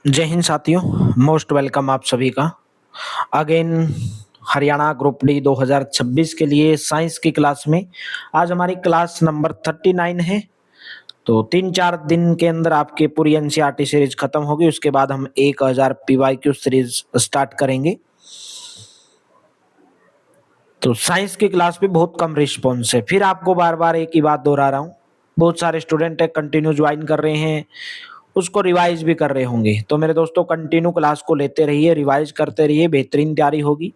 जय हिंद साथियों, most welcome आप सभी का अगेन हरियाणा ग्रुप डी 2026 के लिए साइंस की क्लास में। आज हमारी क्लास नंबर 39 है। तो 3-4 दिन के अंदर आपकी पूरी एनसीईआरटी सीरीज खत्म होगी। उसके बाद हम 1000 पीवाईक्यू सीरीज स्टार्ट करेंगे। तो साइंस की क्लास पे बहुत कम रिस्पॉन्स है। फिर आपको बार बार एक ही बात दोहरा रहा हूँ, बहुत सारे स्टूडेंट है कंटिन्यू ज्वाइन कर रहे हैं, उसको रिवाइज भी कर रहे होंगे। तो मेरे दोस्तों कंटिन्यू क्लास को लेते रहिए, रिवाइज करते रहिए, बेहतरीन तैयारी होगी।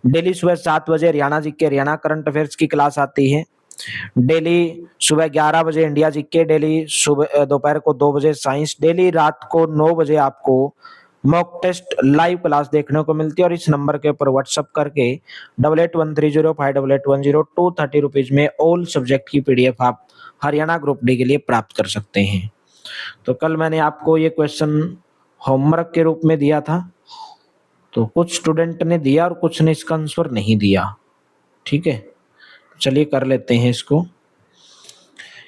डेली सुबह 7 बजे हरियाणा जी के हरियाणा करंट अफेयर्स की क्लास आती है। डेली सुबह 11 बजे इंडिया जी के, डेली सुबह दोपहर को 2 बजे साइंस, डेली रात को 9 बजे आपको मॉक टेस्ट लाइव क्लास देखने को मिलती है। और इस नंबर के ऊपर व्हाट्सअप करके 8813058810 में ऑल सब्जेक्ट की पीडीएफ आप हरियाणा ग्रुप डी के लिए प्राप्त कर सकते हैं। तो कल मैंने आपको ये क्वेश्चन होमवर्क के रूप में दिया था, तो कुछ स्टूडेंट ने दिया और कुछ ने इसका आंसर नहीं दिया। ठीक है, चलिए कर लेते हैं इसको।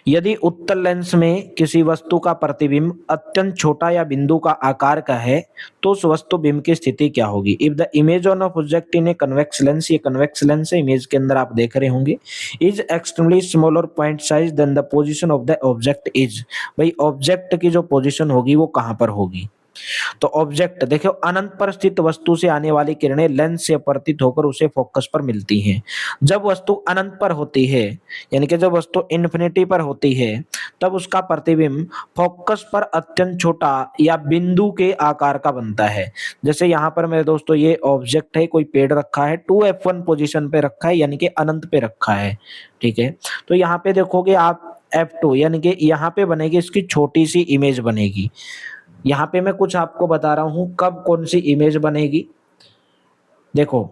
यदि उत्तल लेंस में किसी वस्तु का प्रतिबिंब अत्यंत छोटा या बिंदु का आकार का है तो उस वस्तु बिंब की स्थिति क्या होगी? If the image on of object in a convex lens, ये कन्वेक्स लेंस है, इमेज के अंदर आप देख रहे होंगे, is extremely smaller point size than the position of the object is. भाई ऑब्जेक्ट की जो पोजीशन होगी वो कहां पर होगी? तो ऑब्जेक्ट देखो, अनंत पर स्थित वस्तु से आने वाली किरणें लेंस से अपवर्तित होकर उसे फोकस पर मिलती हैं। जब वस्तु अनंत पर होती है, यानी कि जब वस्तु इन्फिनिटी पर होती है, तब उसका प्रतिबिंब फोकस पर अत्यंत छोटा या बिंदु के आकार का बनता है। जैसे यहाँ पर मेरे दोस्तों ये ऑब्जेक्ट है, कोई पेड़ रखा है, 2f1 पोजीशन पे रखा है, यानी कि अनंत पे रखा है। ठीक है, तो यहाँ पे देखोगे आप f2, यानी कि यहाँ पे बनेगी इसकी छोटी सी इमेज बनेगी। यहाँ पे मैं कुछ आपको बता रहा हूं कब कौन सी इमेज बनेगी। देखो,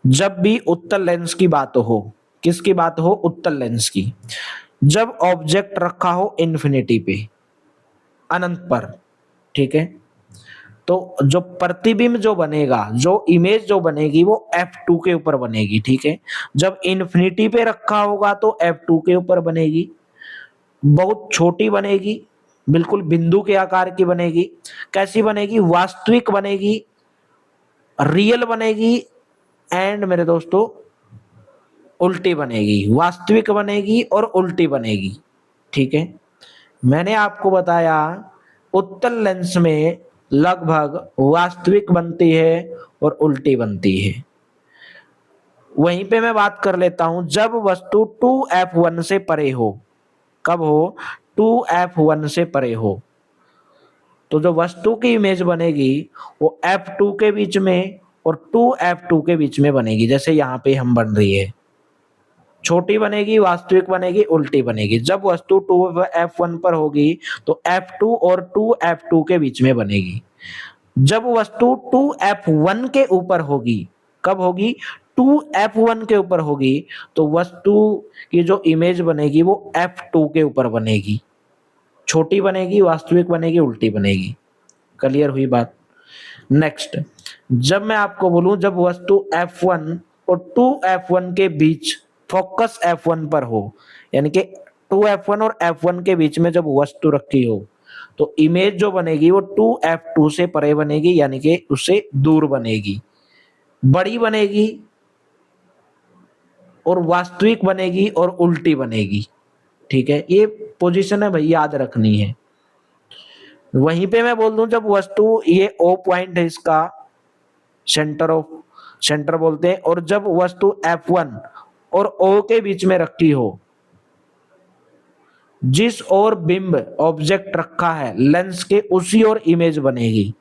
जब भी उत्तल लेंस की बात हो, किसकी बात हो? उत्तल लेंस की। जब ऑब्जेक्ट रखा हो इन्फिनिटी पे, अनंत पर, ठीक है, तो जो प्रतिबिंब जो बनेगा, जो इमेज जो बनेगी वो f2 के ऊपर बनेगी। ठीक है, जब इन्फिनिटी पे रखा होगा तो f2 के ऊपर बनेगी, बहुत छोटी बनेगी, बिल्कुल बिंदु के आकार की बनेगी। कैसी बनेगी? वास्तविक बनेगी, रियल बनेगी, एंड मेरे दोस्तों उल्टी बनेगी। वास्तविक बनेगी और उल्टी बनेगी। ठीक है, मैंने आपको बताया उत्तल लेंस में लगभग वास्तविक बनती है और उल्टी बनती है। वहीं पे मैं बात कर लेता हूं जब वस्तु 2f1 से परे हो। कब हो? 2f1 से परे हो, तो जो वस्तु की इमेज बनेगी वो f2 के बीच में और 2f2 के बीच में बनेगी। जैसे यहाँ पे हम बन रही है, छोटी बनेगी, वास्तविक बनेगी, उल्टी बनेगी। जब वस्तु 2f1 पर होगी तो f2 और 2f2 के बीच में बनेगी। जब वस्तु 2f1 के ऊपर होगी, कब होगी? 2f1 के ऊपर होगी, तो वस्तु की जो इमेज बनेगी वो f2 के ऊपर बनेगी। छोटी बनेगी, वास्तविक बनेगी, उल्टी बनेगी। क्लियर हुई बात? नेक्स्ट, जब मैं आपको बोलूं जब वस्तु f1 और 2f1 के बीच फोकस f1 पर हो, यानी कि 2f1 और f1 के बीच में जब वस्तु रखी हो, तो इमेज जो बनेगी वो 2f2 से परे बनेगी, यानी कि उससे दूर बनेगी, बड़ी बनेगी और वास्तविक बनेगी और उल्टी बनेगी। ठीक है, ये पोजीशन है भाई, याद रखनी है। वहीं पे मैं बोल दूं जब वस्तु, ये O पॉइंट है इसका, सेंटर बोलते हैं, और जब वस्तु F1 और O के बीच में रखी हो, जिस ओर बिंब ऑब्जेक्ट रखा है लेंस के उसी ओर इमेज बनेगी।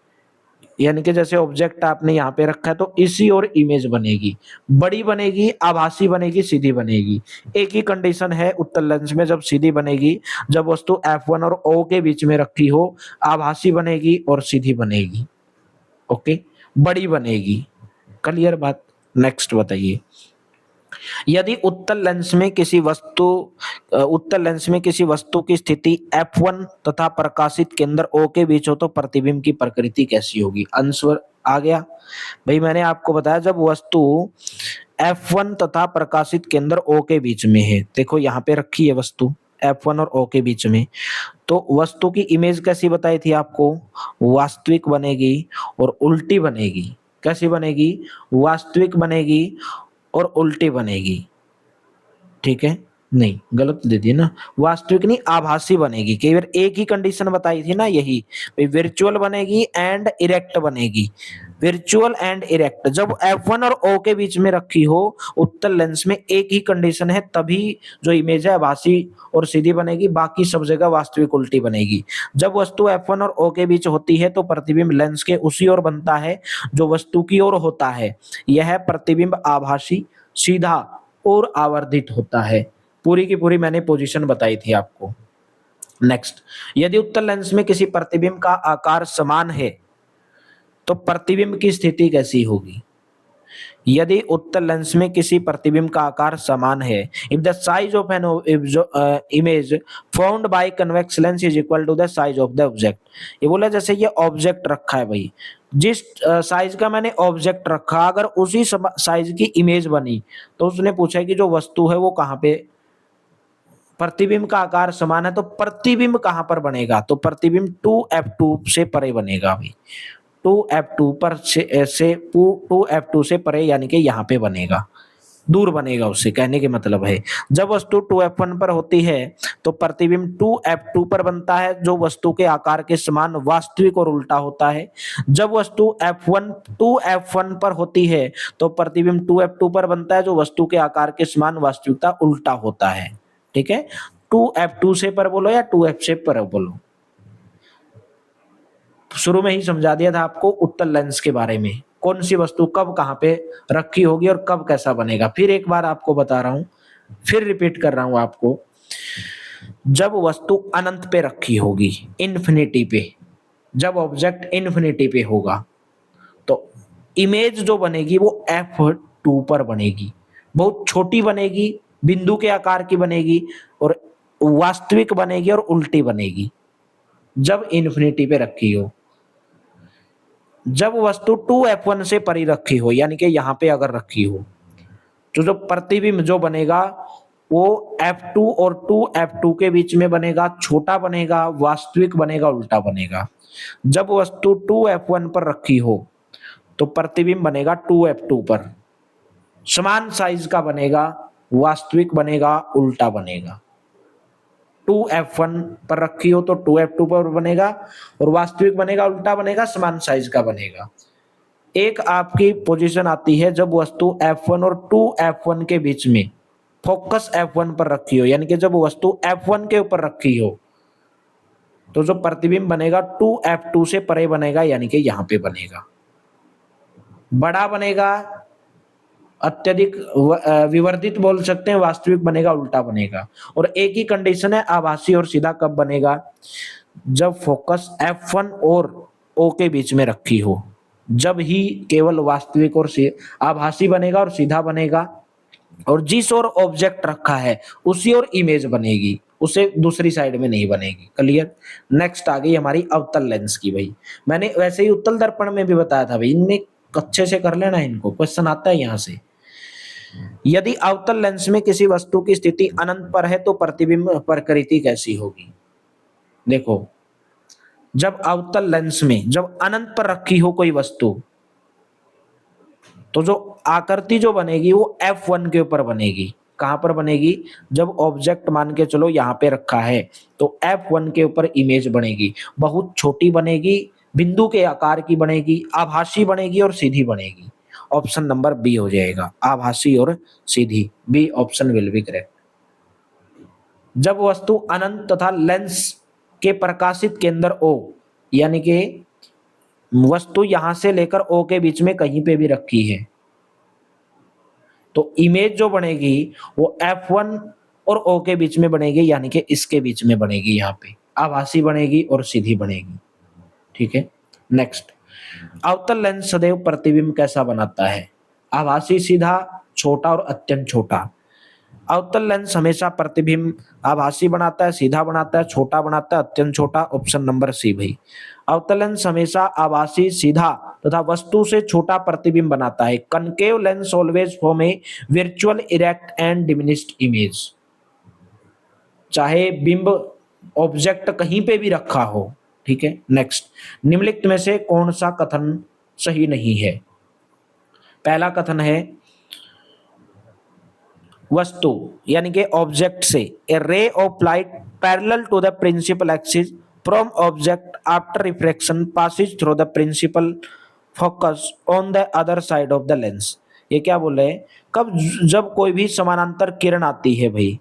यानी कि जैसे ऑब्जेक्ट आपने यहाँ पे रखा है तो इसी ओर इमेज बनेगी, बड़ी बनेगी, आभासी बनेगी, सीधी बनेगी। एक ही कंडीशन है उत्तल लेंस में, जब सीधी बनेगी, जब वस्तु F1 और O के बीच में रखी हो, आभासी बनेगी और सीधी बनेगी। ओके, बड़ी बनेगी। क्लियर बात? नेक्स्ट बताइए, यदि उत्तल लेंस में किसी वस्तु की स्थिति f1 तथा प्रकाशित केंद्र O के बीच हो तो प्रतिबिंब की प्रकृति कैसी होगी? आंसर आ गया भाई। मैंने आपको बताया जब वस्तु f1 तथा प्रकाशित केंद्र O के बीच में है, देखो यहाँ पे रखी है वस्तु F1 और O के बीच में, तो वस्तु की इमेज कैसी बताई थी आपको? वास्तविक बनेगी और उल्टी बनेगी। कैसी बनेगी? वास्तविक बनेगी और उल्टी बनेगी। ठीक है? नहीं, गलत दे दिए ना। वास्तविक नहीं, आभासी बनेगी। केवल एक ही कंडीशन बताई थी ना, यही वर्चुअल बनेगी एंड इरेक्ट बनेगी। वर्चुअल एंड इरेक्ट जब F1 और O के बीच में रखी हो उत्तल लेंस में, एक ही कंडीशन है, तभी जो इमेज है आभासी और सीधी बनेगी, बाकी सब जगह वास्तविक उल्टी बनेगी। जब वस्तु F1 और O के बीच होती है तो प्रतिबिंब लेंस के उसी ओर बनता है जो वस्तु की ओर होता है। यह प्रतिबिंब आभासी, सीधा और आवर्धित होता है। पूरी की पूरी मैंने पोजीशन बताई थी आपको। नेक्स्ट, यदि उत्तल लेंस में किसी प्रतिबिंब का आकार समान है तो प्रतिबिंब की स्थिति कैसी होगी? यदि उत्तल लेंस में किसी प्रतिबिंब का आकार समान है, if the size of an image found by convex lens is equal to the size of the object. ये बोला जैसे ये ऑब्जेक्ट रखा है भाई, जिस साइज का मैंने ऑब्जेक्ट रखा, अगर उसी साइज की इमेज बनी, तो उसने पूछा कि जो वस्तु है वो कहाँ पे, प्रतिबिंब का आकार समान है तो प्रतिबिंब कहां पर बनेगा? तो प्रतिबिंब 2f2 से परे बनेगा भाई। 2f2 पर से 2f2 से परे, यानी कि यहाँ पे बनेगा, दूर बनेगा उससे, कहने के मतलब है। जब वस्तु 2f1 पर होती है तो प्रतिबिंब 2f2 पर बनता है जो वस्तु के आकार के समान वास्तविक और उल्टा होता है। जब वस्तु f1 2f1 पर होती है तो प्रतिबिंब 2f2 पर बनता है जो वस्तु के आकार के समान वास्तविकता उल्टा होता है। ठीक है? 2f2 से पर बोलो या 2f से पर बोलो, शुरू में ही समझा दिया था आपको उत्तल लेंस के बारे में, कौन सी वस्तु कब कहां पे रखी होगी और कब कैसा बनेगा। फिर एक बार आपको बता रहा हूं, फिर रिपीट कर रहा हूं आपको। जब वस्तु अनंत पे रखी होगी, इन्फिनिटी पे, जब ऑब्जेक्ट इन्फिनिटी पे होगा तो इमेज जो बनेगी वो f2 पर बनेगी, बहुत छोटी बनेगी, बिंदु के आकार की बनेगी और वास्तविक बनेगी और उल्टी बनेगी जब इन्फिनिटी पे रखी हो। जब वस्तु 2f1 से परे रखी हो, यानी कि यहां पे अगर रखी हो, तो जो प्रतिबिंब जो बनेगा वो f2 और 2f2 के बीच में बनेगा, छोटा बनेगा, वास्तविक बनेगा, उल्टा बनेगा। जब वस्तु 2f1 पर रखी हो तो प्रतिबिंब बनेगा 2f2 पर, समान साइज का बनेगा, वास्तविक बनेगा, उल्टा बनेगा। 2f1 पर रखी हो तो 2f2 पर बनेगा और वास्तविक बनेगा, उल्टा बनेगा, समान साइज का बनेगा। एक आपकी पोजीशन आती है जब वस्तु f1 और 2f1 के बीच में फोकस f1 पर रखी हो, यानी कि जब वस्तु f1 के ऊपर रखी हो तो जो प्रतिबिंब बनेगा 2f2 से परे बनेगा, यानी कि यहां पे बनेगा, बड़ा बनेगा, अत्यधिक विवर्धित बोल सकते हैं, वास्तविक बनेगा, उल्टा बनेगा। और एक ही कंडीशन है आभासी और सीधा कब बनेगा? जब फोकस f1 और O के बीच में रखी हो, जब ही केवल वास्तविक और आभासी बनेगा और सीधा बनेगा, और जिस ओर ऑब्जेक्ट रखा है उसी ओर इमेज बनेगी, उसे दूसरी साइड में नहीं बनेगी। क्लियर? नेक्स्ट आ गई हमारी अवतल लेंस की। भाई मैंने वैसे ही उत्तल दर्पण में भी बताया था भाई, इनमें अच्छे से कर लेना, इनको क्वेश्चन आता है यहां से। यदि अवतल लेंस में किसी वस्तु की स्थिति अनंत पर है तो प्रतिबिंब प्रकृति कैसी होगी? देखो, जब अवतल लेंस में जब अनंत पर रखी हो कोई वस्तु, तो जो आकृति जो बनेगी वो f1 के ऊपर बनेगी। कहां पर बनेगी? जब ऑब्जेक्ट मान के चलो यहां पे रखा है तो f1 के ऊपर इमेज बनेगी, बहुत छोटी बनेगी, बिंदु के आकार की बनेगी, आभासी बनेगी और सीधी बनेगी। ऑप्शन नंबर बी हो जाएगा, आभासी और सीधी। B option will be correct. जब वस्तु अनंत तथा लेंस के प्रकाशित केंद्र O, यानी कि वस्तु यहां से लेकर O के बीच में कहीं पे भी रखी है, तो इमेज जो बनेगी वो f1 और O के बीच में बनेगी, यानी कि इसके बीच में बनेगी, यहाँ पे आभासी बनेगी और सीधी बनेगी। ठीक है? नेक्स्ट, अवतल लेंस सदैव प्रतिबिंब कैसा बनाता है? आभासी, सीधा, छोटा और अत्यंत छोटा। अवतल लेंस हमेशा प्रतिबिंब आभासी बनाता है, सीधा बनाता है, छोटा बनाता है, अत्यंत छोटा। ऑप्शन नंबर सी भाई। अवतल लेंस हमेशा आभासी, सीधा तथा वस्तु से छोटा प्रतिबिंब बनाता है। Concave lens always form A virtual erect and diminished image. चाहे बिंब ऑब्जेक्ट कहीं पे भी रखा हो। ठीक है, नेक्स्ट, निम्नलिखित में से कौन सा कथन सही नहीं है? पहला कथन है वस्तु यानी कि ऑब्जेक्ट से a ray of light parallel to the principal axis from object after refraction passes through the principal focus on the other side of the lens. ये क्या बोल रहे हैं? कब, जब कोई भी समानांतर किरण आती है भाई,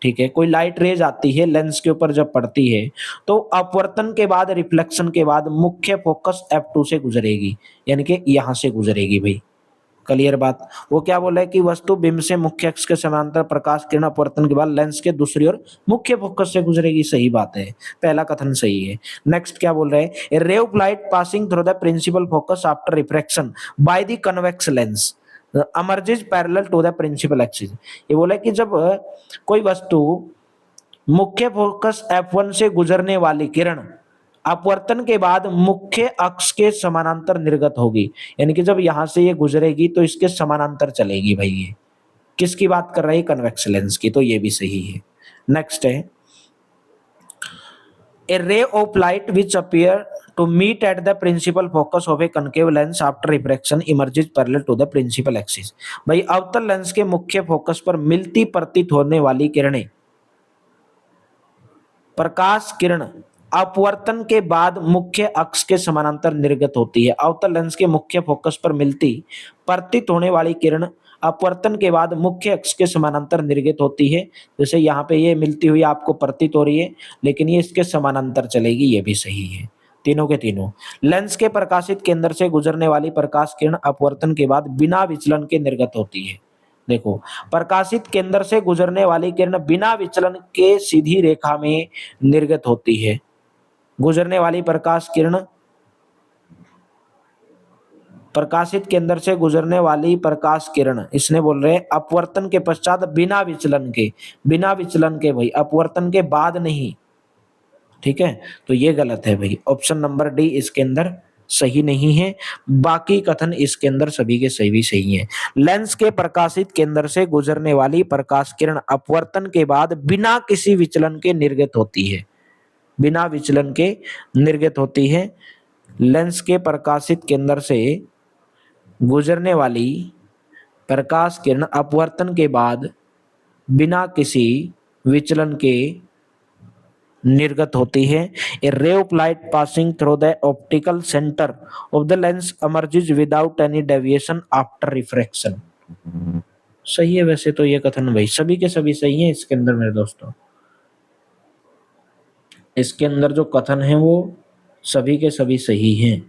ठीक है, कोई लाइट रेज आती है लेंस के ऊपर जब पड़ती है, तो अपवर्तन के बाद, रिफ्लेक्शन के बाद मुख्य फोकस F2 से गुजरेगी, यानी कि यहां से गुजरेगी भाई। क्लियर बात? वो क्या बोला है कि वस्तु बिंब से मुख्य अक्ष के समांतर प्रकाश किरण अपवर्तन के बाद लेंस के दूसरी ओर मुख्य फोकस से गुजरेगी। सही बात है, पहला कथन सही है। नेक्स्ट क्या बोल रहे हैं? A ray of light passing through the principal focus after refraction by the convex lens emerges parallel to the principal axis। ये बोला कि जब कोई वस्तु मुख्य फोकस F1 से गुजरने वाली किरण अपवर्तन के बाद मुख्य अक्ष के समानांतर निर्गत होगी, यानी कि जब यहां से ये गुजरेगी तो इसके समानांतर चलेगी भाई। ये किसकी बात कर रही है? कन्वेक्स लेंस की, तो ये भी सही है। नेक्स्ट है a ray of light which appear to meet at the principal focus of a concave lens after refraction emerges parallel to the principal axis। भाई अवतल लेंस के मुख्य फोकस पर मिलती प्रतीत होने वाली किरणें, प्रकाश किरण अपवर्तन के बाद मुख्य अक्ष के समानांतर निर्गत होती है। अवतल लेंस के मुख्य फोकस पर मिलती प्रतीत होने वाली किरण अपवर्तन के बाद मुख्य अक्ष के समानांतर निर्गत होती है। जैसे यहाँ पे ये मिलती हुई आपको प्रतीत हो रही है, लेकिन ये इसके समानांतर चलेगी, ये भी सही है। तीनों के तीनों लेंस के प्रकाशित केंद्र से गुजरने वाली प्रकाश किरण अपवर्तन के बाद बिना विचलन के निर्गत होती है। देखो, प्रकाशित केंद्र से गुजरने वाली किरण बिना विचलन के सीधी रेखा में निर्गत होती है। गुजरने वाली प्रकाश किरण, प्रकाशित केंद्र से गुजरने वाली प्रकाश किरण, इसने बोल रहे हैं अपवर्तन के पश्चात बिना विचलन के, बिना विचलन के भाई, अपवर्तन के बाद नहीं। ठीक है, तो ये गलत है भाई। ऑप्शन नंबर डी इसके अंदर सही नहीं है। बाकी कथन इसके अंदर सभी के सही सही हैं। लेंस के प्रकाशित केंद्र से गुजरने वाली प्रकाश किरण अपवर्तन के बाद बिना किसी विचलन के निर्गत होती है, बिना विचलन के निर्गत होती है। लेंस के प्रकाशित केंद्र से गुजरने वाली प्रकाश किरण अपवर्तन के बाद बिना किसी विचलन के निर्गत होती है। A ray of light passing through the optical centre of the lens emerges without any deviation after refraction. सही है वैसे तो ये कथन भाई, सभी के सभी सही है इसके अंदर मेरे दोस्तों। इसके अंदर जो कथन है वो सभी के सभी सही हैं।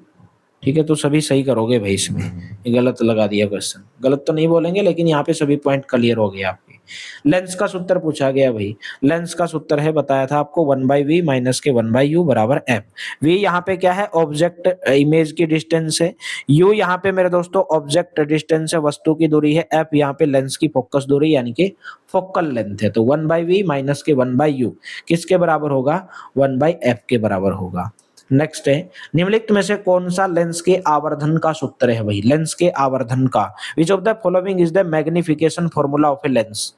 ठीक है, तो सभी सही करोगे भाई। इसमें ये गलत लगा दिया क्वेश्चन, गलत तो नहीं बोलेंगे, लेकिन यहाँ पे सभी पॉइंट क्लियर हो गए आपके। लेंस का सूत्र पूछा गया भाई। लेंस का सूत्र है, बताया था आपको, 1/v माइनस के 1/u बराबर f। v यहाँ पे क्या है? ऑब्जेक्ट इमेज की डिस्टेंस है। u यहाँ पे मेरे दोस्तों ऑब्जेक्ट डिस्टेंस है, वस्तु की दूरी है। f यहाँ पे लेंस की फोकस दूरी यानी कि फोकल लेंथ है। तो 1/v माइनस के 1/u किसके बराबर होगा? 1/f के बराबर होगा। नेक्स्ट है, निम्नलिखित में से कौन सा लेंस के आवर्धन का सूत्र है भाई? लेंस के आवर्धन का, which of the following is the magnification formula of a lens?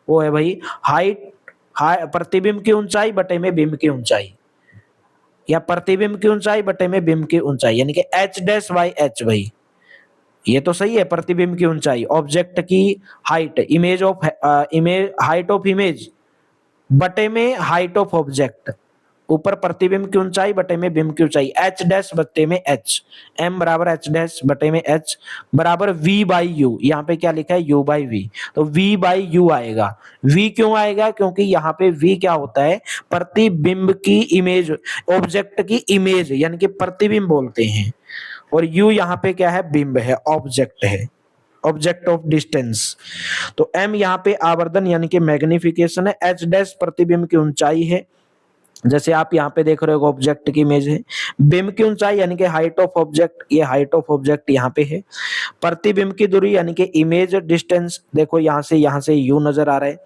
वो है भाई हाइट, प्रतिबिंब की ऊंचाई बटे में बिंब की ऊंचाई, या प्रतिबिंब की ऊंचाई बटे में बिंब की ऊंचाई, यानी कि h'/h भाई। ये तो सही है, प्रतिबिंब की ऊंचाई, ऑब्जेक्ट की height, image of image, height of image बटे में हाइट ऑफ ऑब्जेक्ट, ऊपर प्रतिबिंब की ऊंचाई बटे में बिंब की ऊंचाई, h' बटे में h, m बराबर h' बटे में h बराबर v/u। यहाँ पे क्या लिखा है? u/v, तो v/u आएगा। v क्यों आएगा? क्योंकि यहाँ पे v क्या होता है? प्रतिबिंब की इमेज, ऑब्जेक्ट की इमेज यानी कि प्रतिबिंब बोलते हैं, और u यहाँ पे क्या है? बिंब है, ऑब्जेक्ट है, ऑब्जेक्ट ऑफ डिस्टेंस। तो m यहाँ पे आवर्धन यानी कि मैग्निफिकेशन है, h' प्रतिबिंब की ऊंचाई है, जैसे आप यहाँ पे देख रहे हो ऑब्जेक्ट की इमेज है। बिंब की ऊंचाई यानी कि हाइट ऑफ ऑब्जेक्ट, ये हाइट ऑफ ऑब्जेक्ट यहाँ पे है। प्रतिबिंब की दूरी यानी कि इमेज डिस्टेंस, देखो यहाँ से u नजर आ रहा है,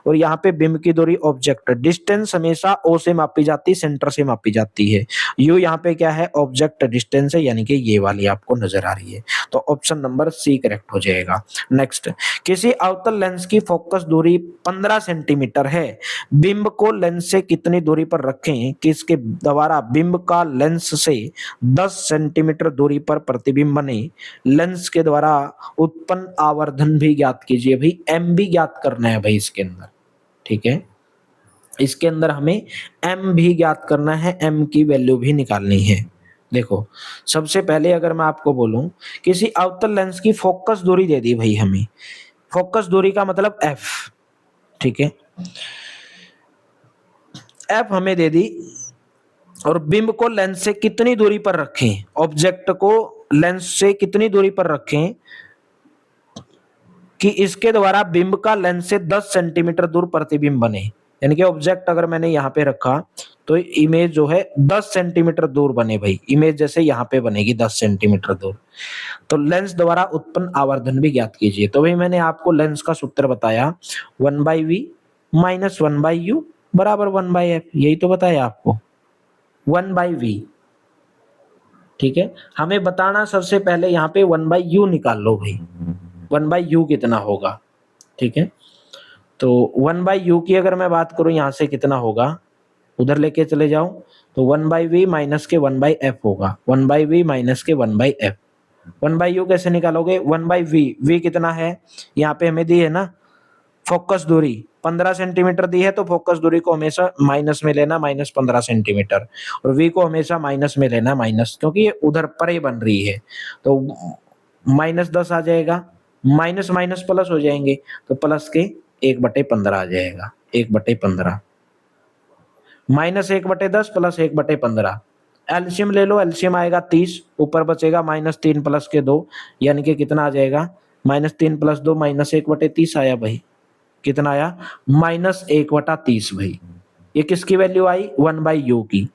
और यहाँ पे बिंब की दूरी ऑब्जेक्ट। डिस्टेंस हमेशा o से मापी जाती है, सेंटर से मापी जाती है। u यहाँ पे क्या है? ऑब्जेक्ट डिस्टेंस है, यानी कि ये वाली आपको नजर आ रही है। तो ऑप्शन नंबर सी करेक्ट हो जाएगा। नेक्स्ट, किसी अवतल लेंस की फोकस दूरी 15 सेंटीमीटर है, बिंब को लेंस से कितनी दूरी पर रखें कि इसके द्वारा बिंब का लेंस से 10 सेंटीमीटर दूरी पर प्रतिबिंब बने। लेंस के द्वारा उत्पन्न आवर्धन भी ज्ञात कीजिए। भाई एम भी ज्ञात करना है भाई इसके अंदर, ठीक है, इसके अंदर हमें एम भी ज्ञात करना है, एम की वैल्यू भी निकालनी है। देखो सबसे पहले अगर मैं आपको बोलूं किसी अवतल लेंस की फोकस दूरी दे दी भाई हमें, फोकस दूरी का मतलब एफ, ठीक है, एफ हमें दे दी और बिंब को लेंस से कितनी दूरी पर रखें, ऑब्जेक्ट को लेंस से कितनी दूरी पर रखें कि इसके द्वारा बिंब का लेंस से 10 सेंटीमीटर दूर प्रतिबिंब बने। यानी कि ऑब्जेक्ट अगर मैंने यहाँ पे रखा तो इमेज जो है 10 सेंटीमीटर दूर बने भाई, इमेज जैसे यहाँ पे बनेगी 10 सेंटीमीटर दूर। तो लेंस द्वारा उत्पन्न आवर्धन भी ज्ञात कीजिए। तो भाई मैंने आपको लेंस का सूत्र बताया 1/v माइनस 1/u बराबर 1/f, यही तो बताया आपको 1/v, ठीक है। हमें बताना सबसे पहले यहाँ पे 1/u निकाल लो भाई, 1/u कितना होगा, ठीक है। तो 1/u की अगर मैं बात करूं यहाँ से कितना होगा, उधर लेके चले जाओ तो 1/v माइनस के 1/f होगा, 1/v माइनस के 1/f। 1/u कैसे निकालोगे, 1/v, v कितना है यहाँ पे हमें दी है ना फोकस दूरी 15 सेंटीमीटर दी है, तो फोकस दूरी को हमेशा माइनस में लेना, माइनस 15 सेंटीमीटर, और v को हमेशा माइनस में लेना, माइनस, क्योंकि ये उधर परे बन रही है तो माइनस 10 आ जाएगा, माइनस माइनस प्लस हो जाएंगे तो प्लस के 1/15 आ जाएगा, 1/15 माइनस 1/10 प्लस 1/15। एलसीएम ले लो, एलसीएम आएगा 30, ऊपर बचेगा -3 प्लस के 2, यानी कि कितना आ जाएगा -3 प्लस 2 -1/30 आया भाई, कितना आया -1/30 भाई। ये किसकी वैल्यू आई 1/u की,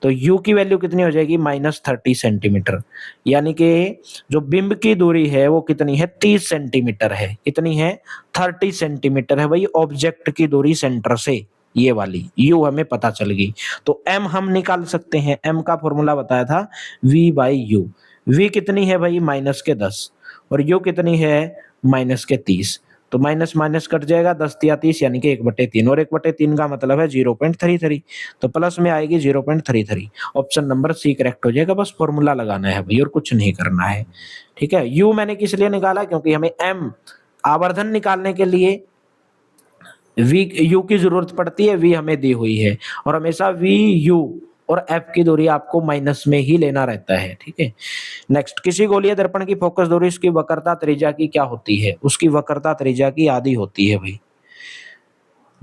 तो u की वैल्यू कितनी हो जाएगी -30 सेंटीमीटर, यानी कि जो बिंब की दूरी है वो कितनी है 30 सेंटीमीटर है, कितनी है 30 सेंटीमीटर है भाई ऑब्जेक्ट की दूरी सेंटर से, ये वाली u हमें पता चल गई। तो m हम निकाल सकते हैं, m का फॉर्मूला बताया था v/u, v कितनी है भाई -10 और u कितनी है -30, तो माइनस माइनस कट जाएगा 10 या 30 यानी कि 1/3, और 1/3 का मतलब है 0.33, तो प्लस में आएगी 0.33, ऑप्शन नंबर सी करेक्ट हो जाएगा। बस फॉर्मूला लगाना है भाई और कुछ नहीं करना है, ठीक है। यू मैंने किस लिए निकाला, क्योंकि हमें एम आवर्धन निकालने के लिए वी यू की जरूरत पड़ती है, वी हमें दी हुई है, और हमेशा वी यू और एफ की दूरी आपको माइनस में ही लेना रहता है, ठीक है। नेक्स्ट, किसी गोलीय दर्पण की फोकस दूरी उसकी वक्रता त्रिज्या की क्या होती है, उसकी वक्रता त्रिज्या की आधी होती है भाई।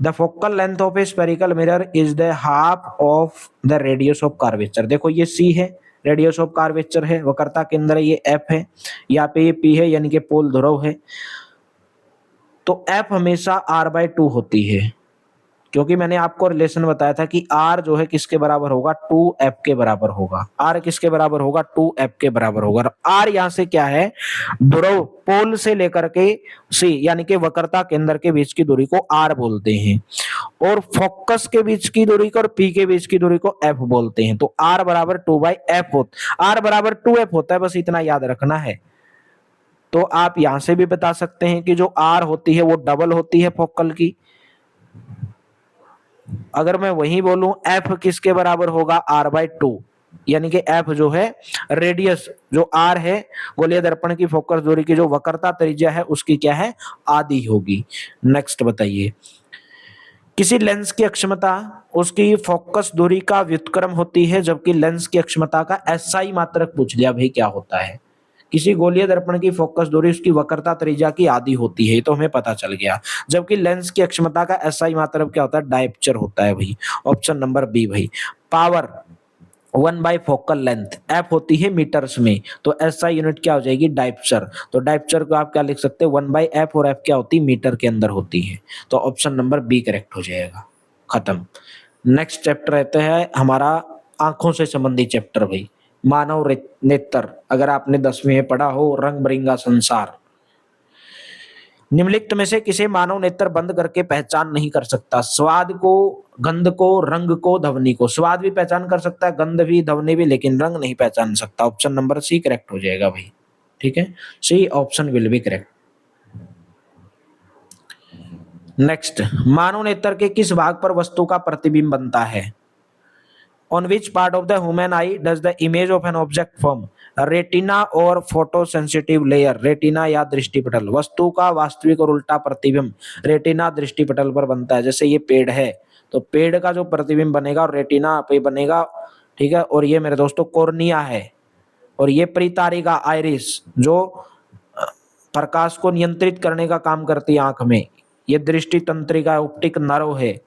The focal length of A spherical mirror is the half of the radius of curvature. देखो ये सी है, रेडियस ऑफ कर्वेचर है, वक्रता के अंदर ये एफ है, यहाँ पे ये पी है यानी कि पोल ध्रुव है, तो एफ हमेशा r/2 होती है, क्योंकि मैंने आपको रिलेशन बताया था कि r जो है किसके बराबर होगा 2f के बराबर होगा, r किसके बराबर होगा 2f के बराबर होगा। r यहाँ से क्या है, ध्रुव पोल से लेकर के c यानी कि वक्रता केंद्र के बीच की दूरी को r बोलते हैं, और फोकस के बीच की दूरी को और p के बीच की दूरी को f बोलते हैं। तो r बराबर 2/f r बराबर 2f होता है, बस इतना याद रखना है। तो आप यहां से भी बता सकते हैं कि जो r होती है वो डबल होती है फोकल की। अगर मैं वही बोलूं f किसके बराबर होगा r/2, यानी कि f जो है रेडियस जो r है गोलीय दर्पण की फोकस दूरी की जो वक्रता त्रिज्या है उसकी क्या है आधी होगी। नेक्स्ट बताइए, किसी लेंस की अक्षमता उसकी फोकस दूरी का व्युत्क्रम होती है, जबकि लेंस की अक्षमता का एसआई मात्रक पूछ लिया भाई क्या होता है। किसी गोलीय दर्पण की फोकस दूरी उसकी वक्रता त्रिज्या की आधी होती है, तो हमें पता चल गया, जबकि लेंस की अक्षमता का एसआई मात्रक क्या होता है डायप्चर होता है भाई, ऑप्शन नंबर बी भाई। पावर 1 फोकल लेंथ एफ होती है मीटर्स में, तो एसआई यूनिट क्या हो जाएगी डायप्चर, तो डायप्चर को आप क्या लिख सकते हैं 1/f, और एफ क्या होती है मीटर के अंदर होती है, तो ऑप्शन नंबर बी करेक्ट हो जाएगा, खत्म। नेक्स्ट चैप्टर रहता है हमारा आंखों से संबंधित चैप्टर भाई, मानव नेत्र, अगर आपने 10वीं में पढ़ा हो रंग बिरंगा संसार। निम्नलिखित में से किसे मानव नेत्र बंद करके पहचान नहीं कर सकता, स्वाद को, गंध को, रंग को, ध्वनि को। स्वाद भी पहचान कर सकता है, गंध भी, ध्वनि भी, लेकिन रंग नहीं पहचान सकता, ऑप्शन नंबर सी करेक्ट हो जाएगा भाई। ठीक है, C option will be correct. Next, मानव नेत्र के किस भाग पर वस्तु का प्रतिबिंब बनता है? On which part of the human eye does the image of an object form? Retina और फोटोसेंसिटिव लेयर, रेटिना या दृष्टिपटल। वस्तु का वास्तविक और उल्टा प्रतिबिंब रेटिना दृष्टिपटल पर बनता है। जैसे ये पेड़ है तो पेड़ का जो प्रतिबिंब बनेगा और रेटिना पे बनेगा, ठीक है। और ये मेरे दोस्तों कॉर्निया है, और ये परितारिका आइरिस जो प्रकाश को नियंत्रित करने का काम करती है आंख में, ये दृष्टि तंत्रिका ऑप्टिक नर्व है।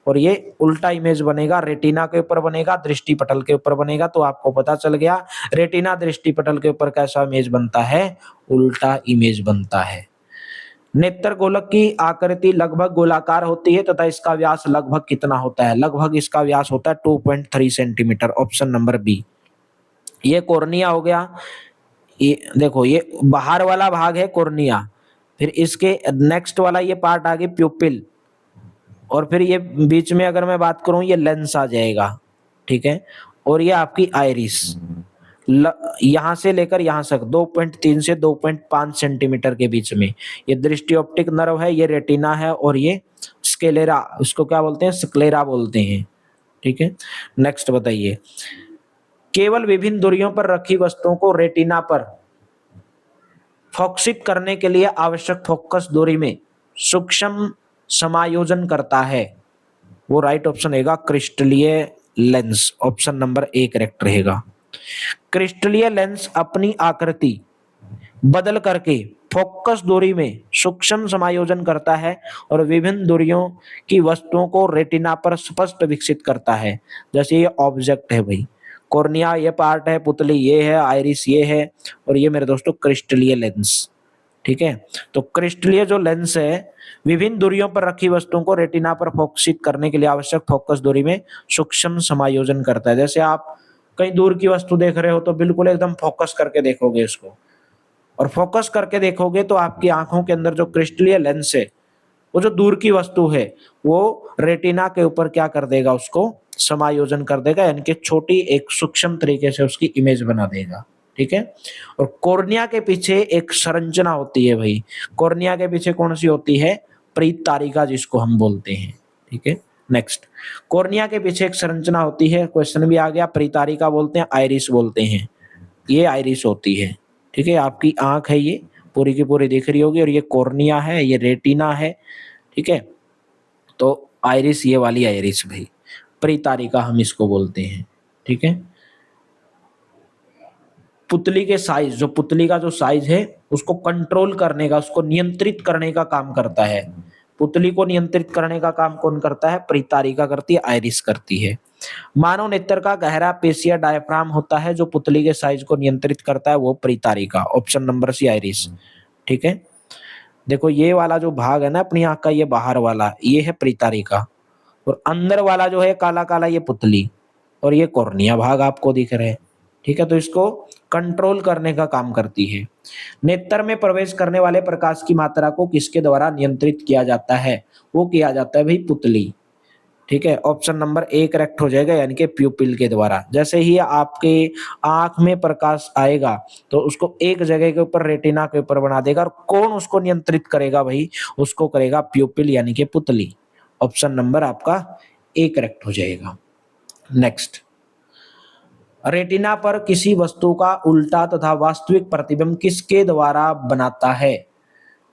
और ये उल्टा इमेज बनेगा, रेटिना के ऊपर बनेगा, दृष्टिपटल के ऊपर बनेगा। तो आपको पता चल गया रेटिना दृष्टिपटल के ऊपर कैसा इमेज बनता है, उल्टा इमेज बनता है। नेत्र गोलक की आकृति लगभग गोलाकार होती है तथा इसका व्यास लगभग कितना होता है? लगभग इसका व्यास होता है 2.3 सेंटीमीटर, ऑप्शन नंबर बी। ये कॉर्निया हो गया। ये देखो, ये बाहर वाला भाग है कॉर्निया, फिर इसके नेक्स्ट वाला ये पार्ट आ गई प्यूपिल, और फिर ये बीच में अगर मैं बात करूं ये लेंस आ जाएगा, ठीक है। और ये आपकी आइरिस यहां से लेकर यहां तक 2.3 से 2.5 सेंटीमीटर के बीच में ये दृष्टि ऑप्टिक नर्व है, ये रेटिना है, और ये स्क्लेरा, उसको क्या बोलते हैं, स्क्लेरा बोलते हैं, ठीक है। नेक्स्ट बताइए, केवल विभिन्न दूरियों पर रखी वस्तुओं को रेटिना पर फोकसित करने के लिए आवश्यक फोकस दूरी में सूक्ष्म समायोजन करता है, वो राइट ऑप्शन रहेगा क्रिस्टलीय lens, option number A correct रहेगा। क्रिस्टलीय लेंस अपनी आकृति बदल करके फोकस दूरी में सूक्ष्म समायोजन करता है और विभिन्न दूरियों की वस्तुओं को रेटिना पर स्पष्ट विकसित करता है। जैसे ये ऑब्जेक्ट है भाई, कॉर्निया ये पार्ट है, पुतली ये है, आइरिस ये है, और ये मेरे दोस्तों क्रिस्टलीय लेंस, ठीक है। तो क्रिस्टलीय जो लेंस है विभिन्न दूरियों पर रखी वस्तुओं को रेटिना पर फोकसित करने के लिए आवश्यक फोकस दूरी में सूक्ष्म समायोजन करता है। जैसे आप कहीं दूर की वस्तु देख रहे हो तो बिल्कुल एकदम फोकस करके देखोगे इसको, और फोकस करके देखोगे तो आपकी आंखों के अंदर जो क्रिस्टलीय लेंस है, वो जो दूर की वस्तु है वो रेटिना के ऊपर क्या कर देगा, उसको समायोजन कर देगा, यानी कि छोटी एक सूक्ष्म तरीके से उसकी इमेज बना देगा, ठीक है। और कॉर्निया के पीछे एक संरचना होती है भाई, कॉर्निया के पीछे कौन सी होती है, परितारिका जिसको हम बोलते हैं, ठीक है। नेक्स्ट, कॉर्निया के पीछे एक संरचना होती है, क्वेश्चन भी आ गया, परितारिका बोलते हैं, आइरिस बोलते हैं, ये आइरिस होती है, ठीक है। आपकी आंख है ये पूरी की पूरी दिख रही होगी, और ये कॉर्निया है, ये रेटिना है, ठीक है। तो आइरिस ये वाली आइरिस भाई, परितारिका हम इसको बोलते हैं, ठीक है। पुतली के साइज, जो पुतली का जो साइज है उसको कंट्रोल करने का, उसको नियंत्रित करने का काम करता है। पुतली को नियंत्रित करने का काम कौन करता है, परितारिका करती है, आइरिस करती है। मानव नेत्र का गहरा पेशिया डायफ्राम होता है जो पुतली के साइज को नियंत्रित करता है, वो परितारिका, ऑप्शन नंबर सी आइरिस, ठीक है। देखो ये वाला जो भाग है ना अपनी आंख का, ये बाहर वाला ये है परितारिका, और अंदर वाला जो है काला काला ये पुतली, और ये कॉर्निया भाग आपको दिख रहे हैं, ठीक है। तो इसको कंट्रोल करने का काम करती है। नेत्र में प्रवेश करने वाले प्रकाश की मात्रा को किसके द्वारा नियंत्रित किया जाता है, वो किया जाता है भाई पुतली, ठीक है। ऑप्शन नंबर ए करेक्ट हो जाएगा, यानी कि प्यूपिल के द्वारा। जैसे ही आपके आंख में प्रकाश आएगा तो उसको एक जगह के ऊपर रेटिना के ऊपर बना देगा, और कौन उसको नियंत्रित करेगा भाई, उसको करेगा प्यूपिल यानी कि पुतली। ऑप्शन नंबर आपका ए करेक्ट हो जाएगा। नेक्स्ट, रेटिना पर किसी वस्तु का उल्टा तथा वास्तविक प्रतिबिंब किसके द्वारा बनाता है,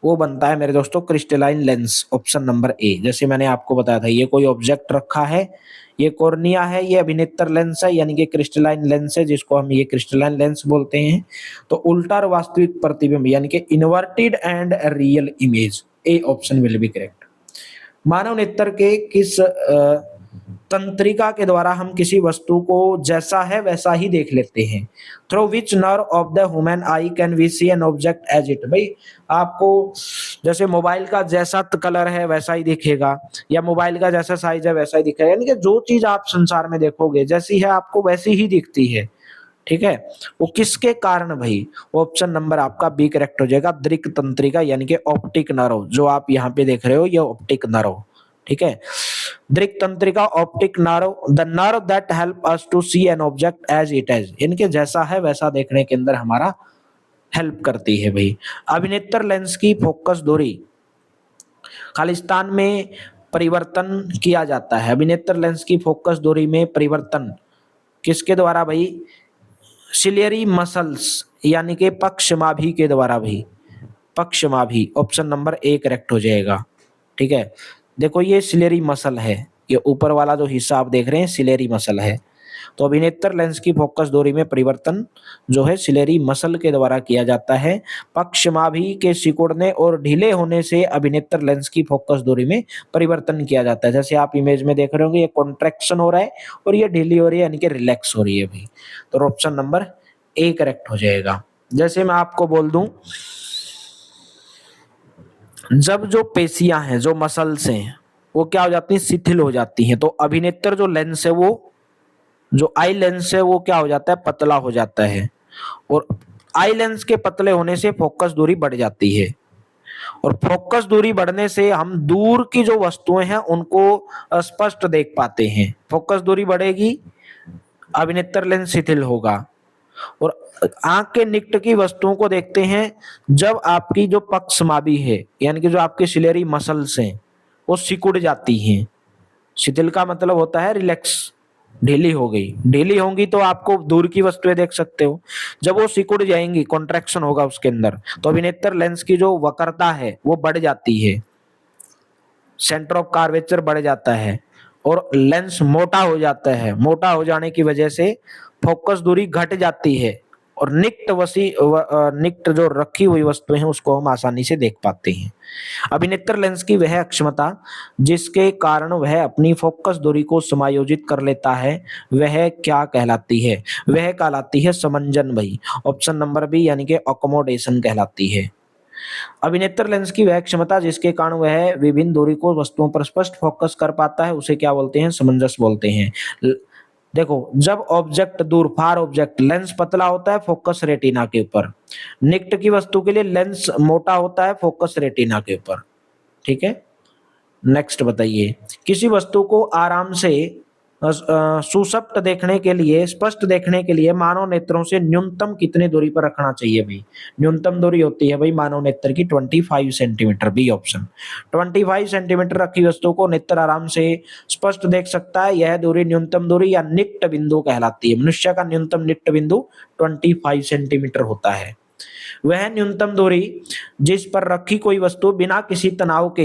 वो बनता है मेरे दोस्तों crystalline lens, option number A. जैसे मैंने आपको बताया था, ये कोई ऑब्जेक्ट रखा है, ये कॉर्निया है, ये अभिनेत्र लेंस है, यानी कि क्रिस्टलाइन लेंस है, जिसको हम ये क्रिस्टलाइन लेंस बोलते हैं। तो उल्टा और वास्तविक प्रतिबिंब यानी कि inverted and real image, A option will be correct. मानव नेत्र के किस तंत्रिका के द्वारा हम किसी वस्तु को जैसा है वैसा ही देख लेते हैं? Through which nerve of the human eye can we see an object as it. भाई आपको जैसे मोबाइल का जैसा कलर है वैसा ही दिखेगा, या मोबाइल का जैसा साइज है वैसा ही दिखेगा, यानी कि जो चीज आप संसार में देखोगे जैसी है आपको वैसी ही दिखती है, ठीक है। वो किसके कारण भाई, ऑप्शन नंबर आपका बी करेक्ट हो जाएगा, दृक तंत्रिका यानी कि ऑप्टिक नर्व, जो आप यहाँ पे देख रहे हो ये ऑप्टिक नर्व, ठीक है। दृक तंत्रिका optic nerve, the nerve that help us to see an object as it is, यानी कि जैसा है वैसा देखने के अंदर हमारा हेल्प करती है भाई। अभिनेत्र लेंस की फोकस दूरी खालिस्तान में परिवर्तन किया जाता है। अभिनेत्र लेंस की फोकस दूरी में परिवर्तन किसके द्वारा भाई? सिलियरी मसल्स यानी कि पक्षमाभी के द्वारा भाई, पक्षमाभी। ऑप्शन नंबर ए करेक्ट हो जाएगा। ठीक है, देखो ये सिलेरी मसल है, ये ऊपर वाला जो हिस्सा आप देख रहे हैं सिलेरी मसल है। तो अभिनेत्र लेंस की फोकस दूरी में परिवर्तन जो है सिलेरी मसल के द्वारा किया जाता है। पक्षमाभी के सिकुड़ने और ढीले होने से अभिनेत्र लेंस की फोकस दूरी में परिवर्तन किया जाता है। जैसे आप इमेज में देख रहे होंगे, ये कॉन्ट्रैक्शन हो रहा है और ये ढीली हो रही है यानी कि रिलैक्स हो रही है भाई। तो ऑप्शन नंबर ए करेक्ट हो जाएगा। जैसे मैं आपको बोल दूं, जब जो पेशियां हैं, जो मसल्स हैं, वो क्या हो जाती हैं? शिथिल हो जाती हैं। तो अभिनेत्र जो लेंस है, वो जो आई लेंस है, वो क्या हो जाता है? पतला हो जाता है। और आई लेंस के पतले होने से फोकस दूरी बढ़ जाती है। और फोकस दूरी बढ़ने से हम दूर की जो वस्तुएं हैं उनको स्पष्ट देख पाते हैं। फोकस दूरी बढ़ेगी, अभिनेत्र लेंस शिथिल होगा। और आंख के निकट की वस्तुओं को देखते हैं जब आपकी जो पक्षमाभी है यानी कि जो आपके सिलेरी मसल्स हैं वो सिकुड़ जाती हैं। शिथिल का मतलब होता है रिलैक्स, ढीली हो गई। ढीली होंगी तो आपको दूर की वस्तुएं देख सकते हो। जब वो सिकुड़ जाएंगी, कॉन्ट्रैक्शन होगा उसके अंदर, तो अभिनेत्र लेंस की जो वक्रता है वो बढ़ जाती है, सेंटर ऑफ कार्वेचर बढ़ जाता है और लेंस मोटा हो जाता है। मोटा हो जाने की वजह से फोकस दूरी घट जाती है और निकट जो रखी हुई वस्तुएं हैं उसको हम आसानी से देख पाते हैं। अभिनेत्र लेंस की वह अक्षमता जिसके कारण वह अपनी फोकस दूरी को समायोजित कर लेता है, वह क्या कहलाती है? वह कहलाती है समंजन भाई। ऑप्शन नंबर बी यानी कि अकोमोडेशन कहलाती है। अभिनेत्र लेंस की वह क्षमता जिसके कारण वह विभिन्न दूरी को वस्तुओं पर स्पष्ट फोकस कर पाता है, उसे क्या बोलते हैं? समंजस बोलते हैं। देखो, जब ऑब्जेक्ट दूर, फार ऑब्जेक्ट, लेंस पतला होता है, फोकस रेटिना के ऊपर। निकट की वस्तु के लिए लेंस मोटा होता है, फोकस रेटिना के ऊपर। ठीक है, नेक्स्ट बताइए। किसी वस्तु को आराम से सुस्पष्ट देखने के लिए, स्पष्ट देखने के लिए मानव नेत्रों से न्यूनतम कितनी दूरी पर रखना चाहिए भाई? न्यूनतम दूरी होती है भाई मानव नेत्र की 25 सेंटीमीटर, बी ऑप्शन। 25 सेंटीमीटर रखी वस्तु को नेत्र आराम से स्पष्ट देख सकता है, यह दूरी न्यूनतम दूरी या निकट बिंदु कहलाती है। मनुष्य का न्यूनतम निकट बिंदु 25 सेंटीमीटर होता है। वह न्यूनतम दूरी जिस पर रखी कोई वस्तु बिना किसी तनाव के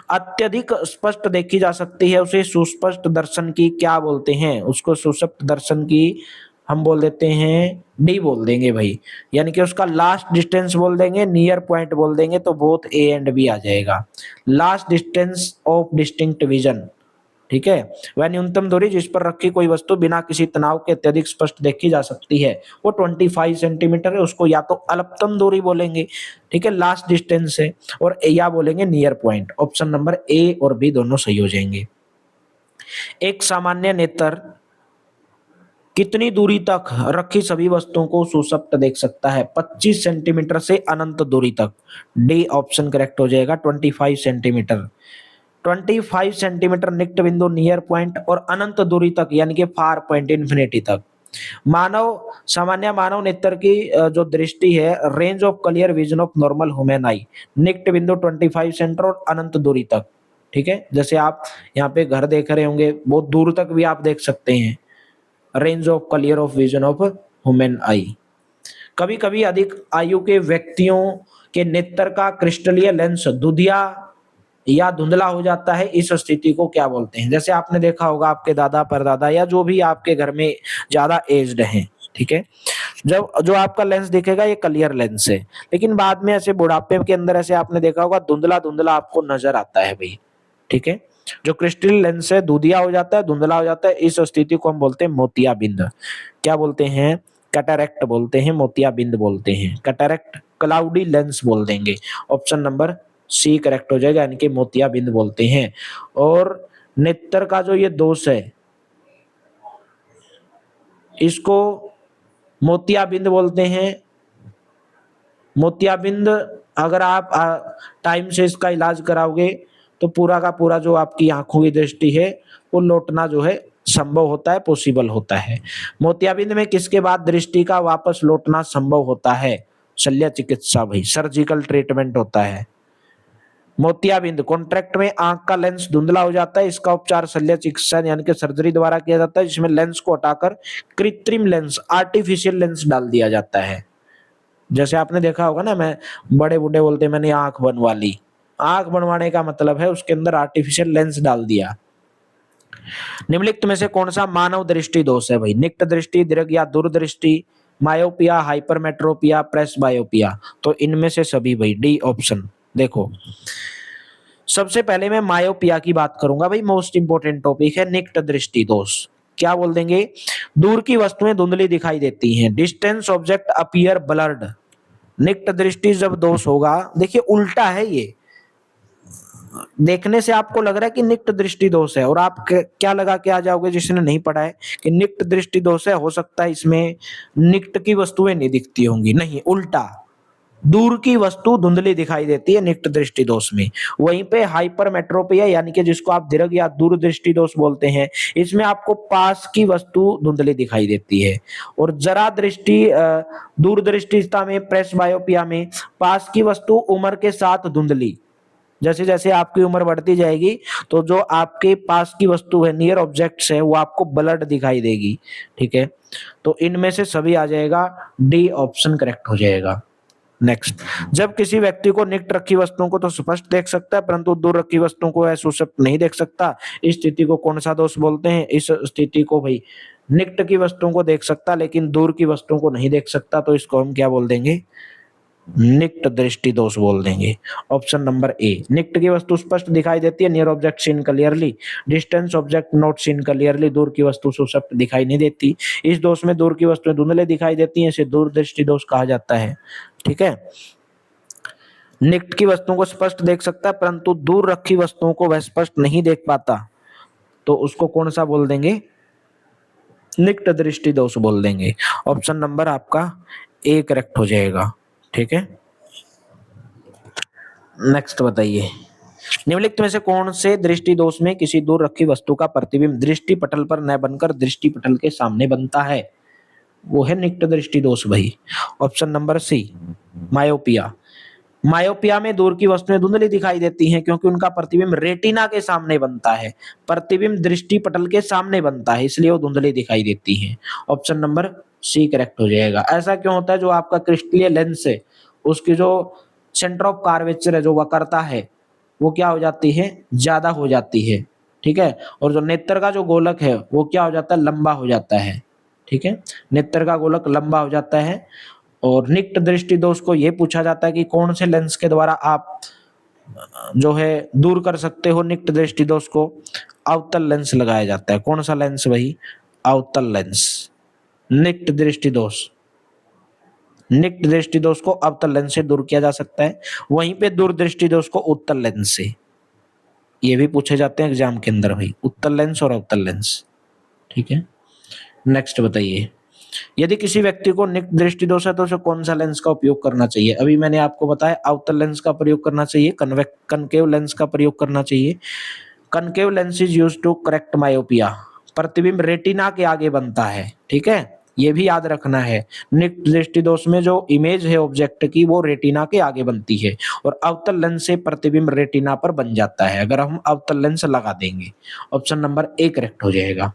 अत्यधिक स्पष्ट देखी जा सकती है, उसे सुस्पष्ट दर्शन की क्या बोलते हैं? उसको सुस्पष्ट दर्शन की हम बोल देते हैं डी बोल देंगे भाई, यानी कि उसका लास्ट डिस्टेंस बोल देंगे, नियर पॉइंट बोल देंगे, तो बोथ ए एंड बी आ जाएगा। Last distance of distinct vision. ठीक है, वह न्यूनतम दूरी जिस पर रखी कोई वस्तु बिना किसी तनाव के अत्यधिक स्पष्ट देखी जा सकती है, वो 25 सेंटीमीटर है। उसको या तो अल्पतम दूरी बोलेंगे, ठीक है, लास्ट डिस्टेंस है, और या बोलेंगे near point. Option number A और बी दोनों सही हो जाएंगे। एक सामान्य नेत्र कितनी दूरी तक रखी सभी वस्तुओं को सुस्पष्ट देख सकता है? 25 सेंटीमीटर से अनंत दूरी तक। डी ऑप्शन करेक्ट हो जाएगा, 25 सेंटीमीटर। 25 सेंटीमीटर निकट बिंदु, नियर पॉइंट, और अनंत दूरी तक यानी कि फार पॉइंट, इन्फिनिटी तक। सामान्य मानव नेत्र की जो दृष्टि है, range of clear vision of normal human आई, निकट बिंदु 25 सेंटर और अनंत दूरी तक। ठीक है, जैसे आप यहाँ पे घर देख रहे होंगे, बहुत दूर तक भी आप देख सकते हैं। Range of clear of vision of human आई। कभी कभी अधिक आयु के व्यक्तियों के नेत्र का क्रिस्टलीय लेंस दुधिया या धुंधला हो जाता है, इस स्थिति को क्या बोलते हैं? जैसे आपने देखा होगा आपके दादा परदादा या जो भी आपके घर में ज्यादा एज्ड हैं, ठीक है, जब जो आपका लेंस दिखेगा ये क्लियर लेंस है, लेकिन बाद में ऐसे बुढ़ापे के अंदर ऐसे आपने देखा होगा धुंधला धुंधला आपको नजर आता है भाई। ठीक है, जो क्रिस्टल लेंस है दूधिया हो जाता है, धुंधला हो जाता है, इस स्थिति को हम बोलते हैं मोतियाबिंद। क्या बोलते हैं? कैटरैक्ट बोलते हैं, मोतियाबिंद बोलते हैं। कैटरैक्ट, क्लाउडी लेंस बोल देंगे। ऑप्शन नंबर सी करेक्ट हो जाएगा, यानी कि मोतियाबिंद बोलते हैं। और नेत्र का जो ये दोष है इसको मोतियाबिंद बोलते हैं। मोतियाबिंद अगर आप टाइम से इसका इलाज कराओगे तो पूरा का पूरा जो आपकी आंखों की दृष्टि है वो लौटना जो है संभव होता है, पॉसिबल होता है। मोतियाबिंद में किसके बाद दृष्टि का वापस लौटना संभव होता है? शल्य चिकित्सा भाई, सर्जिकल ट्रीटमेंट होता है। मोतियाबिंद, कॉन्ट्रैक्ट में आंख का लेंस धुंधला हो जाता है, इसका उपचार शल्य चिकित्सा यानी कि सर्जरी द्वारा किया जाता है, जिसमें लेंस को हटाकर कृत्रिम लेंस, आर्टिफिशियल लेंस डाल दिया जाता है। जैसे आपने देखा होगा ना, मैं बड़े बूढ़े बोलते हैं मैंने आंख बनवा ली, आंख बनवाने का मतलब है उसके अंदर आर्टिफिशियल लेंस डाल दिया। निम्नलिखित में से कौन सा मानव दृष्टि दोष है भाई? निकट दृष्टि, दीर्घ या दूरदृष्टि, मायोपिया, हाइपरमेट्रोपिया, प्रेसबायोपिया। तो इनमें से सभी भाई, डी ऑप्शन। देखो सबसे पहले मैं मायोपिया की बात करूंगा भाई, मोस्ट इंपोर्टेंट टॉपिक है निकट दृष्टि दोष। क्या बोल देंगे? दूर की वस्तुएं धुंधली दिखाई देती हैं, डिस्टेंस ऑब्जेक्ट अपीयर ब्लर्ड। निकट दृष्टि जब दोष होगा, देखिए उल्टा है ये, देखने से आपको लग रहा है कि निकट दृष्टि दोष है और आप क्या लगा के आ जाओगे जिसने नहीं पढ़ा है कि निकट दृष्टि दोष है, हो सकता है इसमें निकट की वस्तुएं नहीं दिखती होंगी। नहीं, उल्टा, दूर की वस्तु धुंधली दिखाई देती है निकट दृष्टि दोष में। वहीं पे हाइपरमेट्रोपिया यानी कि जिसको आप दीर्घ या दूर दृष्टि दोष बोलते हैं, इसमें आपको पास की वस्तु धुंधली दिखाई देती है। और जरा दृष्टि दूर दृष्टिता में, प्रेसबायोपिया में पास की वस्तु उम्र के साथ धुंधली, जैसे जैसे आपकी उम्र बढ़ती जाएगी तो जो आपके पास की वस्तु है, नियर ऑब्जेक्ट्स है, वो आपको ब्लड दिखाई देगी। ठीक है, तो इनमें से सभी आ जाएगा, डी ऑप्शन करेक्ट हो जाएगा। नेक्स्ट, जब किसी व्यक्ति को निकट रखी वस्तुओं को तो स्पष्ट देख सकता है परंतु दूर रखी वस्तुओं को वह सुस्पष्ट नहीं देख सकता, इस स्थिति को कौन सा दोष बोलते हैं? इस स्थिति को भाई, निकट की वस्तुओं को देख सकता लेकिन दूर की वस्तुओं को नहीं देख सकता, तो इसको हम क्या बोल देंगे? निकट दृष्टि दोष बोल देंगे। ऑप्शन नंबर ए, निकट की वस्तु स्पष्ट दिखाई देती है, near object seen clearly, distance object not seen clearly, दूर की वस्तु सुस्पष्ट दिखाई नहीं देती। इस दोष में दूर की वस्तुएं धुंधले दिखाई देती हैं, इसे दूर दृष्टि दोष कहा जाता है। ठीक है, निकट की वस्तुओं को स्पष्ट देख सकता है परंतु दूर रखी वस्तुओं को वह स्पष्ट नहीं देख पाता, तो उसको कौन सा बोल देंगे? निकट दृष्टि दोष बोल देंगे। ऑप्शन नंबर आपका ए करेक्ट हो जाएगा। ठीक है, नेक्स्ट बताइए, निम्नलिखित में से कौन से दृष्टि दोष में किसी दूर रखी वस्तु का प्रतिबिंब दृष्टि पटल पर न बनकर दृष्टि पटल के सामने बनता है? वो है निकट दृष्टि दोष भाई। Option number C, myopia. Myopia में दूर की वस्तुएं धुंधली दिखाई देती हैं क्योंकि उनका प्रतिबिंब रेटिना के सामने बनता है, प्रतिबिंब दृष्टि पटल के सामने बनता है, इसलिए वो धुंधली दिखाई देती हैं। ऑप्शन नंबर सी करेक्ट हो जाएगा। ऐसा क्यों होता है? जो आपका क्रिस्टलीय लेंस है, उसकी जो सेंटर ऑफ कर्वेचर है, जो वक्रता है, वो क्या हो जाती है? ज्यादा हो जाती है। ठीक है, और जो नेत्र का जो गोलक है वो क्या हो जाता है? लंबा हो जाता है। ठीक है, नेत्र का गोलक लंबा हो जाता है। और निकट दृष्टि दोष को यह पूछा जाता है कि कौन से लेंस के द्वारा आप जो है दूर कर सकते हो निकट दृष्टि दोष को? अवतल लेंस लगाया जाता है। कौन सा लेंस भाई? अवतल लेंस। निकट दृष्टि दोष, निकट दृष्टि दोष को अवतल लेंस से दूर किया जा सकता है, वहीं पे दूर दृष्टि दोष को उत्तल लेंस से। ये भी पूछे जाते हैं एग्जाम के अंदर भाई, उत्तल लेंस और अवतल लेंस। ठीक है, नेक्स्ट बताइए, यदि किसी व्यक्ति को निकट दृष्टि दोष है तो उसे कौन सा लेंस का उपयोग करना चाहिए? अभी मैंने आपको बताया अवतल लेंस का प्रयोग करना चाहिए, कनकेव लेंस का प्रयोग करना चाहिए। Concave lens is used to correct myopia, प्रतिबिंब रेटिना के आगे बनता है। ठीक है, ये भी याद रखना है, निकट दृष्टि दोष में जो इमेज है ऑब्जेक्ट की वो रेटिना के आगे बनती है और अवतल लेंस से प्रतिबिंब रेटिना पर बन जाता है अगर हम अवतल लेंस लगा देंगे। ऑप्शन नंबर ए करेक्ट हो जाएगा।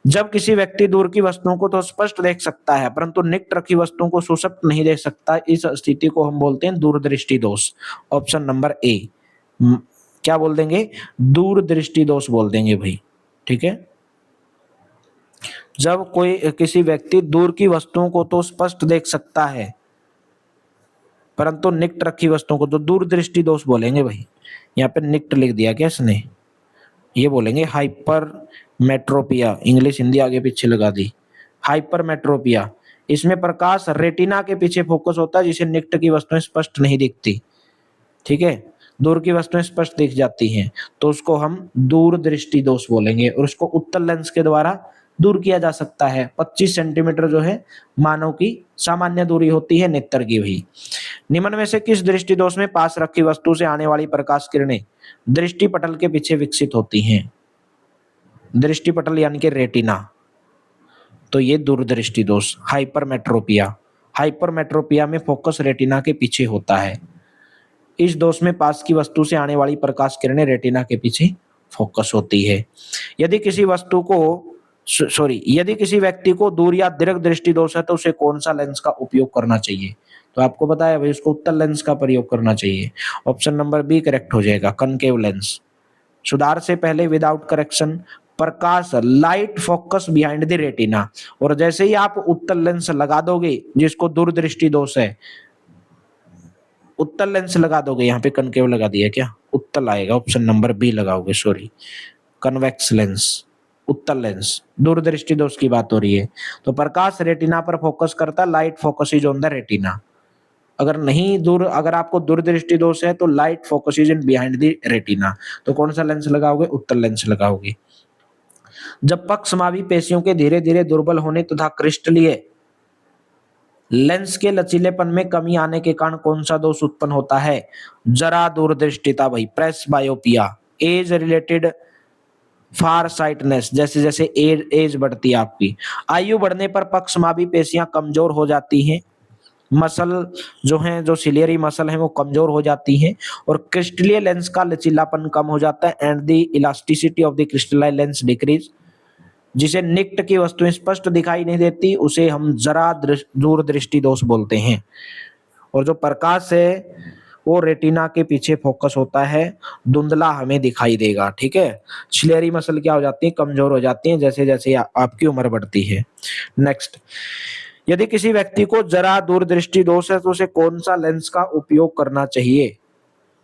जब किसी व्यक्ति दूर की वस्तुओं को तो स्पष्ट देख सकता है परंतु निकट रखी वस्तुओं को सुस्पष्ट नहीं देख सकता, इस स्थिति को हम बोलते हैं दूरदृष्टि दोष। ऑप्शन नंबर ए, क्या बोल देंगे? दूरदृष्टि दोष बोल देंगे भाई। ठीक है, जब कोई किसी व्यक्ति दूर की वस्तुओं को तो स्पष्ट देख सकता है परंतु निकट रखी वस्तुओं को तो दूरदृष्टि दोष बोलेंगे भाई। यहाँ पे निकट लिख दिया क्या इसने? ये बोलेंगे हाइपरमेट्रोपिया, इंग्लिश हिंदी आगे पीछे लगा दी। हाइपरमेट्रोपिया, इसमें प्रकाश रेटिना के पीछे फोकस होता है जिसे निकट की वस्तुएं स्पष्ट नहीं दिखती। ठीक है, दूर की वस्तुएं स्पष्ट दिख जाती हैं तो उसको हम दूरदृष्टि दोष बोलेंगे और उसको उत्तल लेंस के द्वारा दूर किया जा सकता है। 25 सेंटीमीटर जो है मानव की सामान्य दूरी होती है नेत्र की भी। निम्न में से किस दृष्टि दोष में पास रखी वस्तु से आने वाली प्रकाश किरणें दृष्टि पटल के पीछे विकसित होती हैं? दृष्टि पटल यानी कि रेटिना, तो ये दूरदृष्टि दोष हाइपरमेट्रोपिया। हाइपरमेट्रोपिया में फोकस रेटिना के पीछे होता है। इस दोष में पास की वस्तु से आने वाली प्रकाश किरणें रेटिना के पीछे फोकस होती है। यदि किसी व्यक्ति को दूर या दीर्घ दृष्टि दोष है तो उसे कौन सा लेंस का उपयोग करना चाहिए? तो आपको बताया भाई उसको उत्तल लेंस का प्रयोग करना चाहिए। ऑप्शन नंबर बी करेक्ट हो जाएगा, कनकेव लेंस। सुधार से पहले without correction, Prakash light focus behind the retina. और जैसे ही आप उत्तल लेंस लगा दोगे जिसको दूरदृष्टि दोष है, उत्तल लेंस लगा दोगे, यहाँ पे कनकेव लगा दिया क्या, उत्तल आएगा, ऑप्शन नंबर बी लगाओगे, सॉरी कन्वेक्स लेंस, उत्तल लेंस। दूरदृष्टि दोष की बात हो रही है तो प्रकाश रेटिना पर फोकस करता, light focus is on the retina. अगर आपको दूरदृष्टि दोष है तो light focus is in behind the retina. तो कौन सा लेंस लगाओगे? उत्तल लेंस लगाओगे। जब पक्षमावी पेशियों के धीरे धीरे दुर्बल होने तथा क्रिस्टलीय लेंस के लचीलेपन में कमी आने के कारण कौन सा दोष उत्पन्न होता है? जरा दूरदृष्टिता भाई, प्रेस बायोपिया। एज रिलेटेड फार साइटनेस, जैसे जैसे एज बढ़ती है आपकी, आयु बढ़ने पर पक्षमावी पेशियां कमजोर हो जाती हैं, मसल जो हैं, जो सिलियरी मसल हैं वो कमजोर हो जाती हैं, और क्रिस्टलीय लेंस का लचीलापन कम हो जाता है, and the elasticity of the crystalline lens decrease. जिसे निकट की वस्तुएं स्पष्ट दिखाई नहीं देती उसे हम जरा दूरदृष्टि दोष बोलते हैं। और जो प्रकाश है वो रेटिना के पीछे फोकस होता है, धुंधला हमें दिखाई देगा, ठीक है। सिलियरी मसल क्या हो जाती है? कमजोर हो जाती है जैसे जैसे आपकी उम्र बढ़ती है। नेक्स्ट, यदि किसी व्यक्ति को जरा दूरदृष्टि दोष है तो उसे कौन सा लेंस का उपयोग करना चाहिए?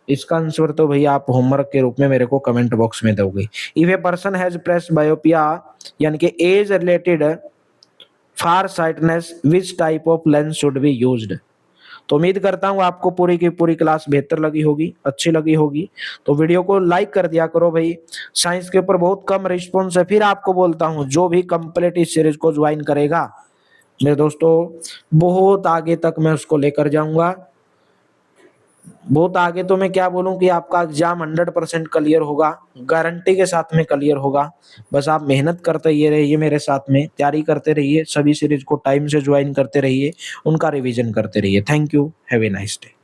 इसका आंसर तो भैया आप होमवर्क के रूप में मेरे को कमेंट बॉक्स में दोगे। If a person has presbyopia यानी कि age related farsightedness, which type of lens should be used? तो उम्मीद करता हूँ आपको पूरी की पूरी क्लास बेहतर लगी होगी, अच्छी लगी होगी। तो वीडियो को लाइक कर दिया करो भाई। साइंस के ऊपर बहुत कम रिस्पॉन्स है, फिर आपको बोलता हूँ जो भी कंप्लीट इस सीरीज को ज्वाइन करेगा मेरे दोस्तों, बहुत आगे तक मैं उसको लेकर जाऊंगा। बहुत आगे तो मैं क्या बोलूं कि आपका एग्जाम 100% क्लियर होगा, गारंटी के साथ में क्लियर होगा। बस आप मेहनत करते ये रहिए, मेरे साथ में तैयारी करते रहिए, सभी सीरीज को टाइम से ज्वाइन करते रहिए, उनका रिवीजन करते रहिए। Thank you, have a nice day.